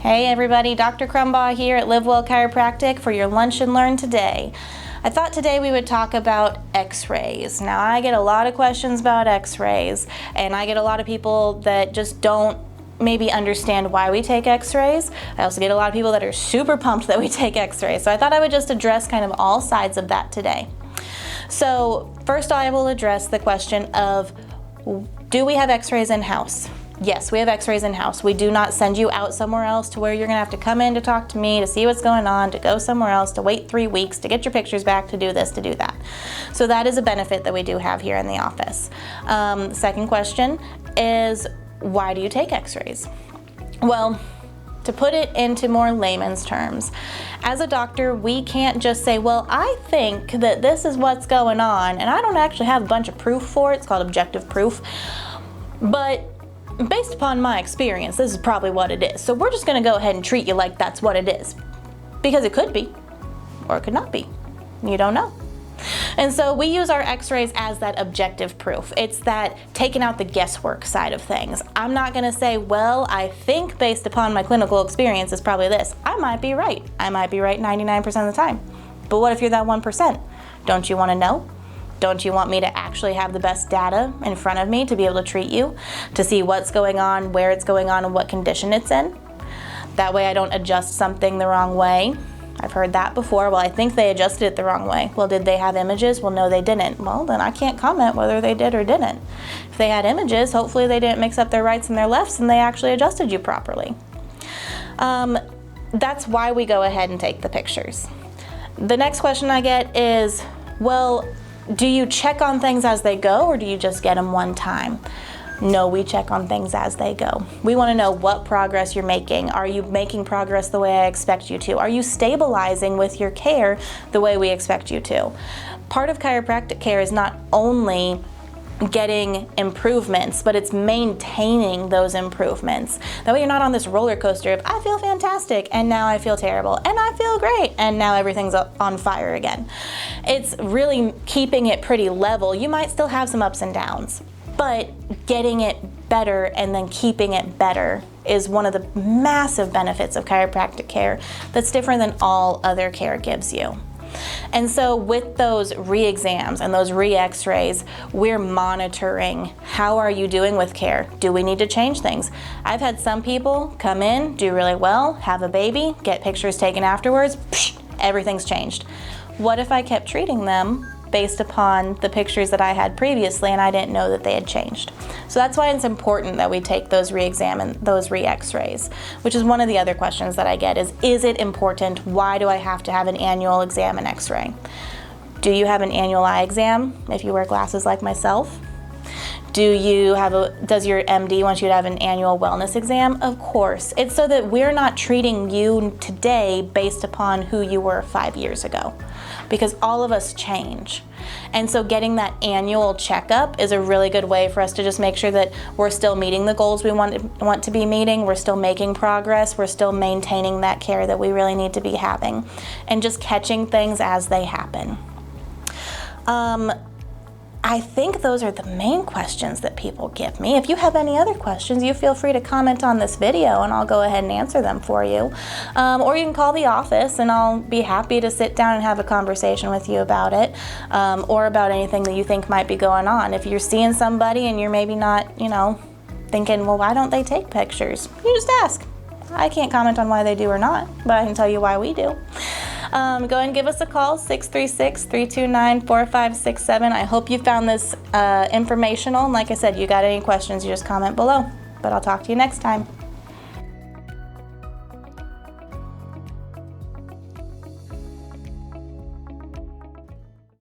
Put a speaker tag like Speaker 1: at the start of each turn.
Speaker 1: Hey everybody, Dr. Crumbaugh here at Live Well Chiropractic for your Lunch and Learn today. I thought today we would talk about x-rays. Now I get a lot of questions about x-rays, and I get a lot of people that just don't maybe understand why we take x-rays. I also get a lot of people that are super pumped that we take x-rays. So I thought I would just address kind of all sides of that today. So first I will address the question of, do we have x-rays in-house? Yes, we have x-rays in-house. We do not send you out somewhere else to where you're gonna have to come in to talk to me, to see what's going on, to go somewhere else, to wait 3 weeks, to get your pictures back, to do this, to do that. So that is a benefit that we do have here in the office. Second question is, why do you take x-rays? Well, to put it into more layman's terms, as a doctor, we can't just say, well, I think that this is what's going on, and I don't actually have a bunch of proof for it. It's called objective proof. But based upon my experience, this is probably what it is. So we're just gonna go ahead and treat you like that's what it is. Because it could be, or it could not be. You don't know. And so we use our x-rays as that objective proof. It's that taking out the guesswork side of things. I'm not gonna say, well, I think based upon my clinical experience it's probably this. I might be right. I might be right 99% of the time. But what if you're that 1%? Don't you wanna know? Don't you want me to actually have the best data in front of me to be able to treat you, to see what's going on, where it's going on, and what condition it's in? That way I don't adjust something the wrong way. I've heard that before. Well, I think they adjusted it the wrong way. Well, did they have images? Well, no, they didn't. Well, then I can't comment whether they did or didn't. If they had images, hopefully they didn't mix up their rights and their lefts and they actually adjusted you properly. That's why we go ahead and take the pictures. The next question I get is, well, do you check on things as they go, or do you just get them one time? No, we check on things as they go. We want to know what progress you're making. Are you making progress the way I expect you to? Are you stabilizing with your care the way we expect you to? Part of chiropractic care is not only getting improvements, but it's maintaining those improvements. That way you're not on this roller coaster of, I feel fantastic, and now I feel terrible, and I feel great, and now everything's on fire again. It's really keeping it pretty level. You might still have some ups and downs, but getting it better and then keeping it better is one of the massive benefits of chiropractic care that's different than all other care gives you. And so with those re-exams and those re-x-rays, we're monitoring how are you doing with care. Do we need to change things? I've had some people come in, do really well, have a baby, get pictures taken afterwards, everything's changed. What if I kept treating them based upon the pictures that I had previously and I didn't know that they had changed? So that's why it's important that we take those re-exam and those re-x-rays, which is one of the other questions that I get is it important? Why do I have to have an annual exam and x-ray? Do you have an annual eye exam if you wear glasses like myself? Does your MD want you to have an annual wellness exam? Of course. It's so that we're not treating you today based upon who you were 5 years ago, because all of us change. And so getting that annual checkup is a really good way for us to just make sure that we're still meeting the goals we want to be meeting, we're still making progress, we're still maintaining that care that we really need to be having, and just catching things as they happen. I think those are the main questions that people give me. If you have any other questions, you feel free to comment on this video and I'll go ahead and answer them for you. Or you can call the office and I'll be happy to sit down and have a conversation with you about it, or about anything that you think might be going on. If you're seeing somebody and you're maybe not, thinking, well, why don't they take pictures? You just ask. I can't comment on why they do or not, but I can tell you why we do. Go ahead and give us a call, 636-329-4567. I hope you found this informational. And like I said, you got any questions, you just comment below. But I'll talk to you next time.